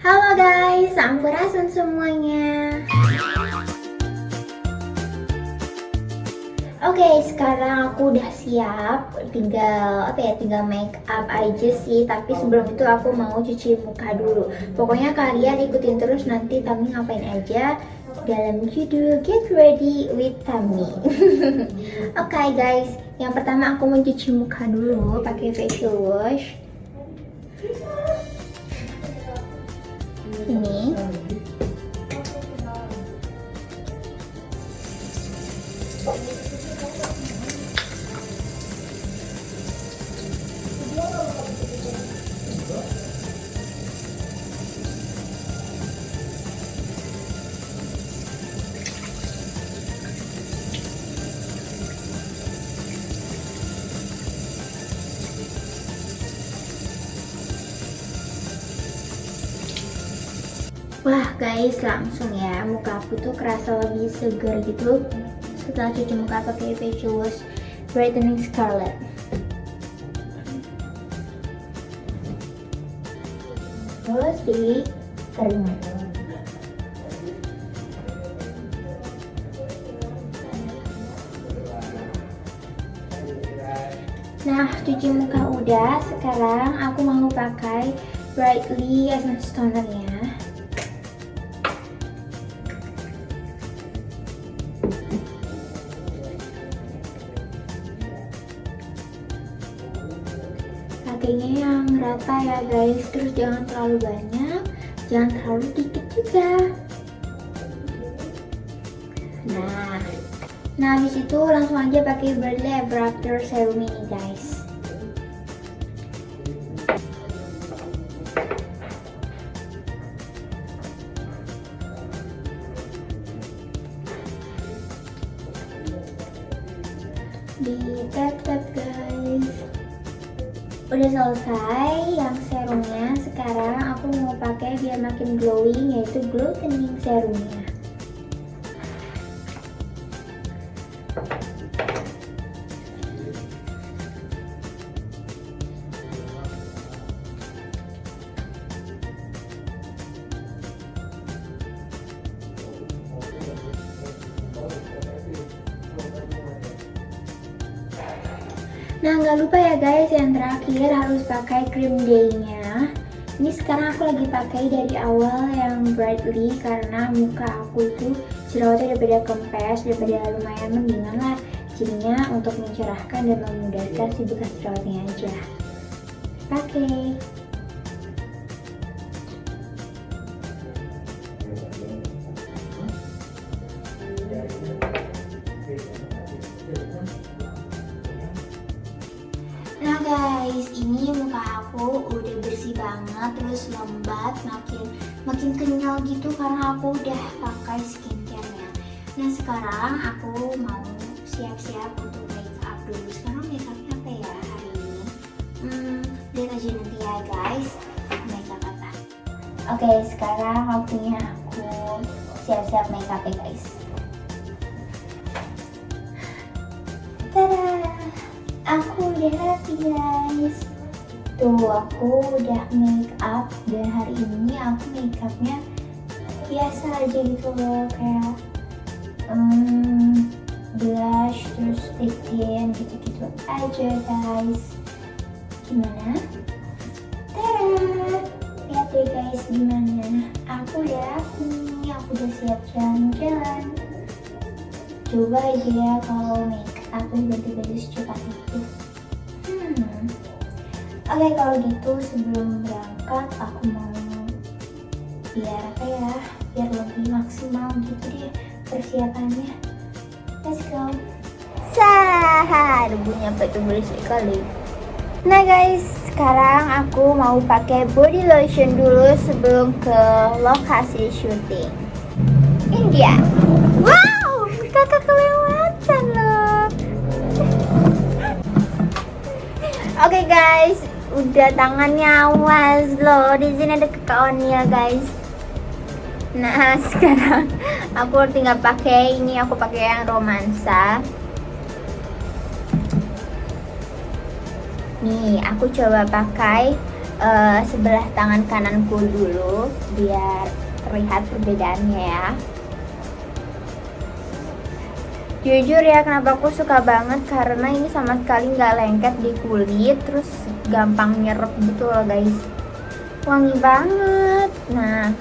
Halo guys, sampurasun semuanya. Oke, sekarang aku udah siap. Tinggal make up aja sih. Tapi sebelum itu aku mau cuci muka dulu. Pokoknya kalian ikutin terus nanti Tami ngapain aja dalam judul Get Ready with Tami. Oke guys, yang pertama aku mau cuci muka dulu pakai facial wash. Ini wah guys, langsung ya muka aku tuh kerasa lebih segar gitu setelah cuci muka pakai facial wash brightening scarlet. Terus di keringat. Nah, cuci muka udah, sekarang aku mau pakai Brightly Essence Toner-nya. Pakainya yang rata ya guys, terus jangan terlalu banyak, jangan terlalu dikit juga. Nah habis itu langsung aja pakai Bradley Ever After Serum ini guys. Di tap-tap guys. Udah selesai yang serumnya. Sekarang aku mau pakai biar makin glowing, yaitu Glow Tanning Serumnya. Nah nggak lupa ya guys, yang terakhir harus pakai cream day-nya. Ini sekarang aku lagi pakai dari awal yang Brightly karena muka aku itu jerawatnya daripada kempes, daripada lumayan mendingan lah. Jadinya untuk mencerahkan dan memudahkan si bekas jerawatnya aja. Pakai. Nah guys, ini muka aku udah bersih banget, terus lembab, makin kenyal gitu karena aku udah pakai skincare-nya. Nah sekarang aku mau siap-siap untuk make up dulu. Sekarang make up-nya apa ya hari ini? Lihat aja nanti ya guys, make up apa. Oke, sekarang waktunya aku siap-siap make up ya guys. Tada! Aku udah rapi guys. Tuh aku udah make up dan hari ini aku make upnya biasa aja gitu loh, kayak blush terus lip tint gitu-gitu aja guys. Gimana? Tada! Lihat deh guys gimana. Aku udah rapi, aku udah siap jalan-jalan. Coba aja ya kalau make up ganti-ganti secepat itu. Oke, kalau gitu sebelum berangkat aku mau biar lebih maksimal gitu deh persiapannya. Let's go. Debunya betul bersih kali. Nah guys, sekarang aku mau pakai body lotion dulu sebelum ke lokasi syuting. India. Wow, kakak kelewatan loh. Oke guys, udah tangannya, awas loh, di sini ada kekaonnya guys. Nah sekarang aku tinggal pakai ini, aku pakai yang romansa. Nih aku coba pakai sebelah tangan kananku dulu biar terlihat perbedaannya ya. Jujur ya, kenapa aku suka banget, karena ini sama sekali nggak lengket di kulit, terus gampang nyerep gitu loh guys. Wangi banget. Nah,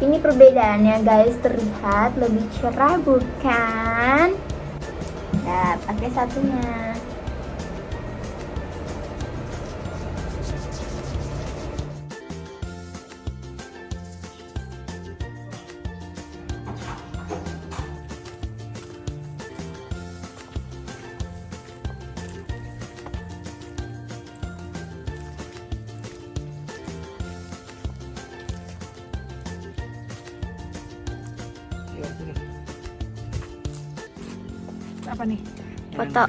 ini perbedaannya guys, terlihat lebih cerah bukan? Nah, pakai satunya. Apa nih? Foto.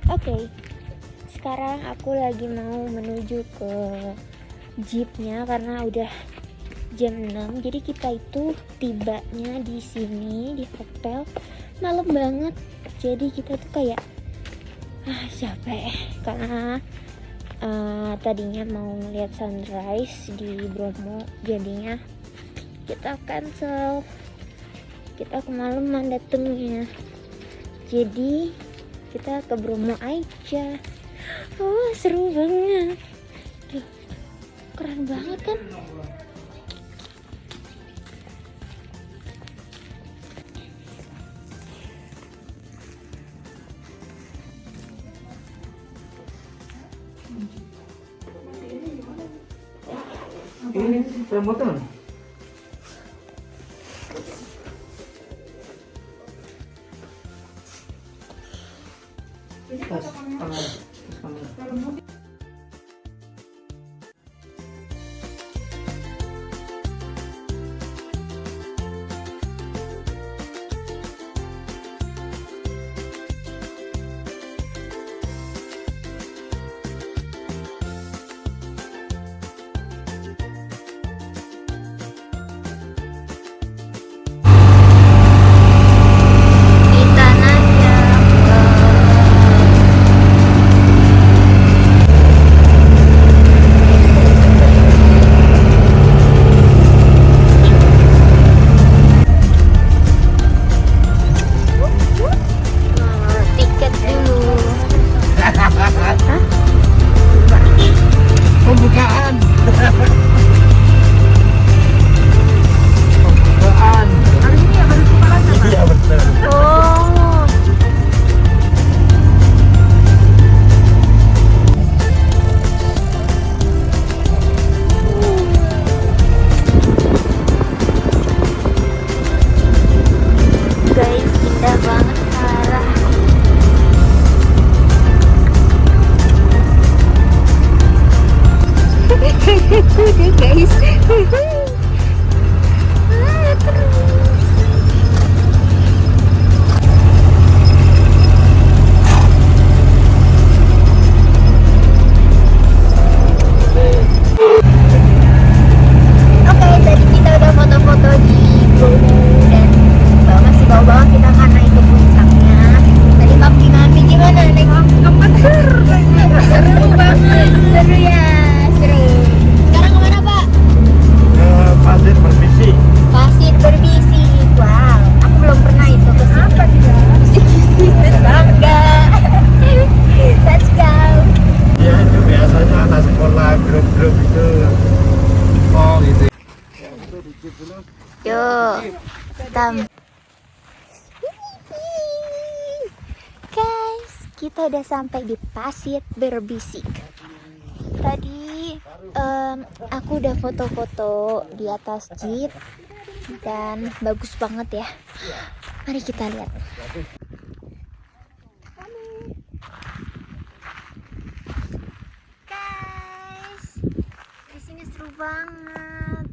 Oke. Sekarang aku lagi mau menuju ke jeepnya karena udah jam 6. Jadi kita itu tibanya di sini di hotel malam banget. Jadi kita tuh kayak capek karena tadinya mau ngeliat sunrise di Bromo, jadinya kita cancel. Kita kemalaman datengnya, jadi kita ke Bromo aja. Seru banget. Tuh, keren banget kan? Ini remote. Pembukaan. Iya betul. Guys, indah banget parah. Udah guys. Oke, tadi kita udah foto-foto di Bromo dan masih bau-bau kita karena itu puncaknya. Tadi papi mami gimana nih? Seru banget. Seru ya, seru. Sekarang kemana Pak? Pasir berbisi. Pasir berbisi. Wow, aku belum pernah itu ke sini. Apa dia? Bisi-bisi tetangga. Let's go. Ya itu biasanya anak sekolah grup-grup itu. Oh gitu. Ya itu dikit dulu. Yuk, guys, kita udah sampai di Pasir Berbisik. Tadi aku udah foto-foto di atas jeep dan bagus banget ya. Mari kita lihat. Guys, di sini seru banget.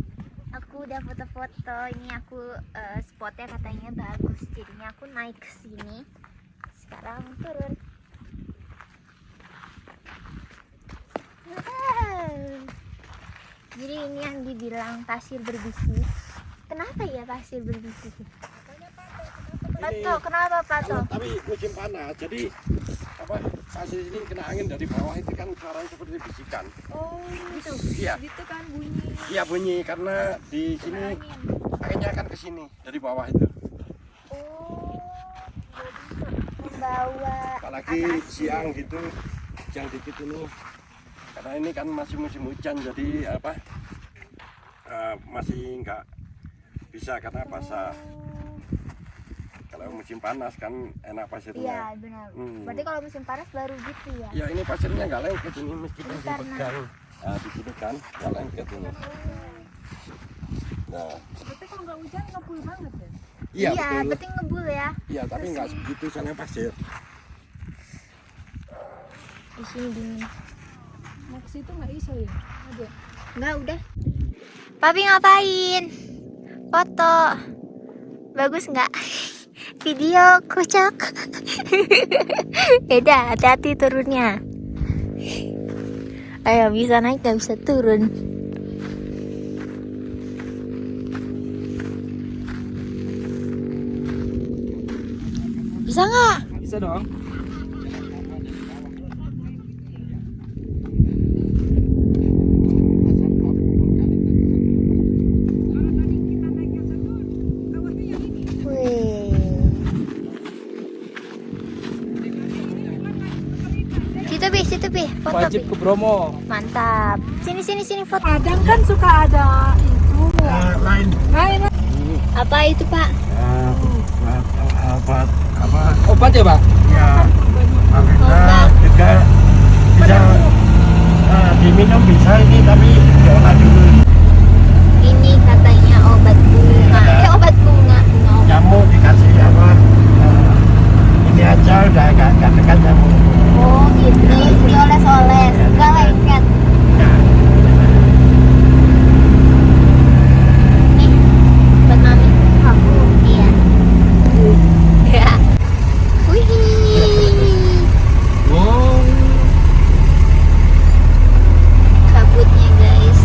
Aku udah foto-foto. Ini aku spotnya katanya bagus, jadinya aku naik ke sini. Sekarang turun. Jadi ini yang dibilang pasir berbisik. Kenapa ya pasir berbisik? Pato, kenapa Pato? Tapi musim panas, jadi apa pasir ini kena angin dari bawah itu kan suaranya seperti bisikan. Oh, gitu. Iya. Gitu kan bunyi. Iya bunyi karena di sini anginnya kan ke sini dari bawah itu. Oh, membawa Apalagi siang gitu, siang dikit ini. Karena ini kan masih musim hujan jadi apa masih nggak bisa karena basah. Kalau musim panas kan enak pasirnya. Iya, benar. Berarti kalau musim panas baru gitu ya. Ya ini pasirnya nggak lengket ini meskipun Ini karena- dipegang. Nah di sini kan nggak lengket ini. Nah, Berarti kalau nggak hujan ngebul banget ya? iya betul. berarti ngebul ya. Iya tapi nggak segitu soalnya pasir. Di sini dingin. Mau ke situ nggak iso ya? Ada. Enggak, udah. Papi ngapain? Foto. Bagus nggak? Video kocak. Beda, hati-hati turunnya. Ayo, bisa naik nggak bisa turun. Bisa nggak? Bisa dong. Wih. Situ Pi, foto Wajib Pi. ke Bromo. Mantap. Sini foto. Kadang kan suka ada itu. Lain. Lain. Apa itu, Pak? Apa? Obat ya, Pak? Ya. Obat. Juga bisa diminum bisa ini tapi diolah dulu. Ini katanya obat bunga. Obat bunga. Nyamuk dikasih apa? Ini aja udah gak dekat nyamuk. Oh, gitu. Dioles-oles. Enggak lengket. Ya. Nih, buat Mami. Aku. Iya. Ya. Wih. Wow. Kabutnya, guys.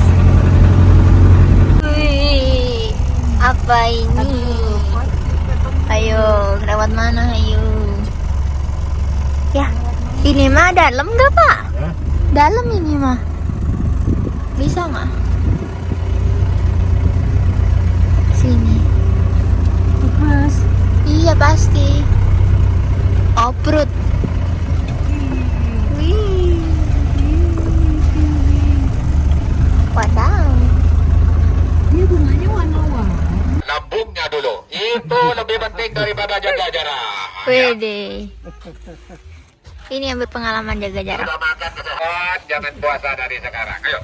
Wih. Apa ini? Ayo, lewat mana? Ayo. Ya, ini mah dalam nggak, Pak? Hah? Dalam ini mah. Bisa nggak? Sini. Mas. Iya pasti. Oprut. Wih. Wadaw. Ini bunganya warna-warni. Lambungnya dulu, itu lebih penting daripada jaga jarak. Wede. Ini yang berpengalaman jaga jarak. Sudah makan kesehatan, jangan puasa dari sekarang. Ayo.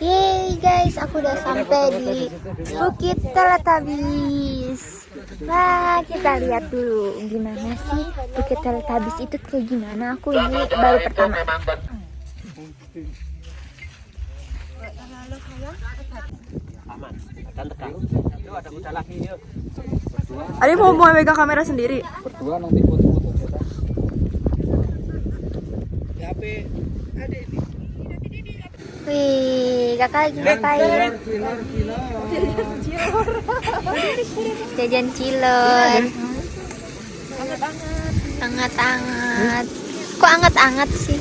Yeay guys, aku udah sampai di Bukit Teletubbies. Nah, kita lihat dulu gimana sih Bukit Teletubbies itu kayak gimana. Aku ini baru pertama. Memang betul. Ada mau megang kamera sendiri. Berdua nanti foto-foto kita. Wih, kakak lagi ngapain? Jajan cilor. Anget-anget. Kok anget-anget sih?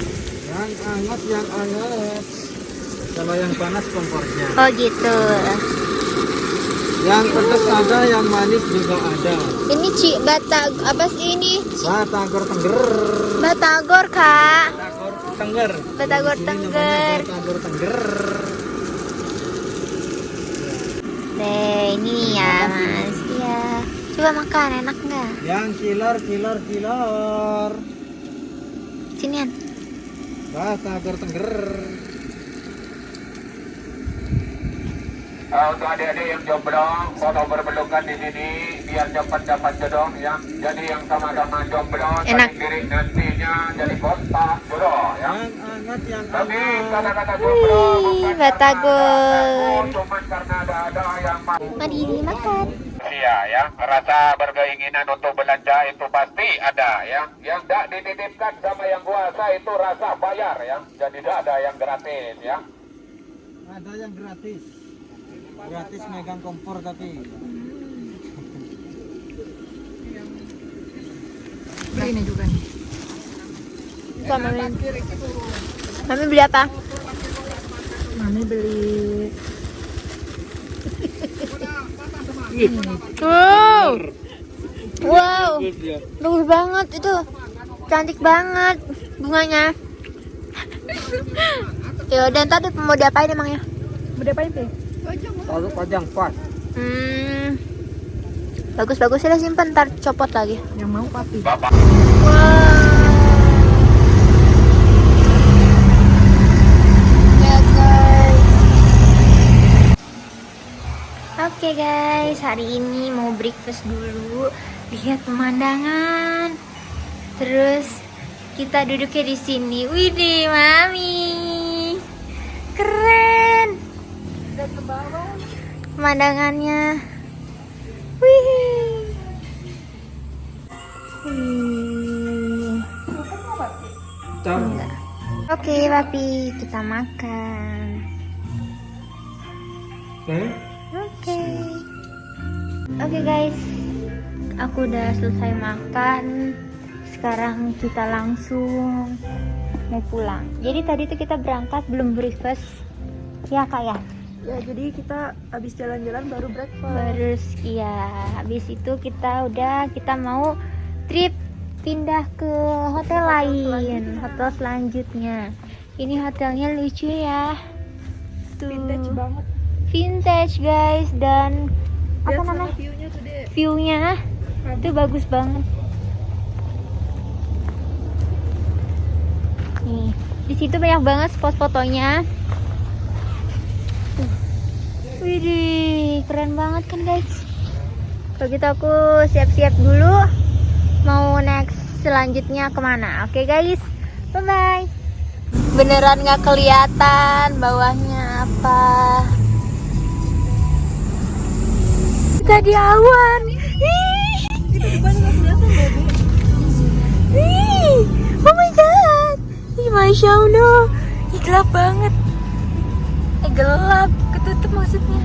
Yang anget. Kalau yang panas kompornya. Oh gitu. Yang pedas ada, yang manis juga ada. Ini batag apa sih ini? Batagor tengger. Batagor, Kak. Batagor tengger. Batagor Di sini tengger. namanya Batagor tengger. Deh, ini ya, Mas. Iya. Coba makan, enak nggak? Yang cilor. Sinian. Batagor tengger. Untuk adik-adik yang jomblo, foto berpelukan di sini biar cepat dapat jodoh ya. Jadi yang sama-sama jomblo, Enak. saling diri nantinya jadi kontak jodoh ya. Yang anget, yang Tapi anget. kata-kata jomblo bukan Batagor. cuma karena ada yang Mari dimakan. Iya ya, rasa berkeinginan untuk belanja itu pasti ada ya. Yang tidak dititipkan sama yang kuasa itu rasa bayar ya. Jadi tidak ada yang gratis ya. Ada yang gratis. Gratis megang kompor tapi. Ini juga nih. Tuh, Mami beli apa? Mami beli Wow, bagus banget itu, cantik banget bunganya. Ya udah, ntar mau diapain emangnya? udah apa itu? Kalau pajang pas. Bagus-bagus ya, simpen, ntar copot lagi. Yang mau papi. Ya guys. Oke guys, hari ini mau breakfast dulu. Lihat pemandangan. Terus kita duduknya di sini. Widih, Mami. Keren. Dan ke bawah. Pemandangannya. Wih. Enggak. Oke, Papi, kita makan. Oke. Oke guys, aku udah selesai makan. Sekarang kita langsung mau pulang. Jadi tadi tuh kita berangkat belum breakfast. Ya Kak ya? Ya, jadi kita habis jalan-jalan baru breakfast. Terus ya, habis itu kita mau trip pindah ke hotel lain, hotel selanjutnya. Ini hotelnya lucu ya. Tuh. Vintage banget. Vintage guys, dan apa Lihat sana namanya? view-nya tuh, Dek. View-nya itu bagus banget. Nih, di situ banyak banget spot fotonya. Widih, keren banget kan guys. Kalau gitu aku siap-siap dulu. Mau next selanjutnya kemana? Oke guys, bye bye. Beneran nggak kelihatan bawahnya apa. Kita di awan. Itu depan nggak kelihatan loh, Bu. Oh my god. Masya Allah. Gelap banget. Gelap, ketutup maksudnya.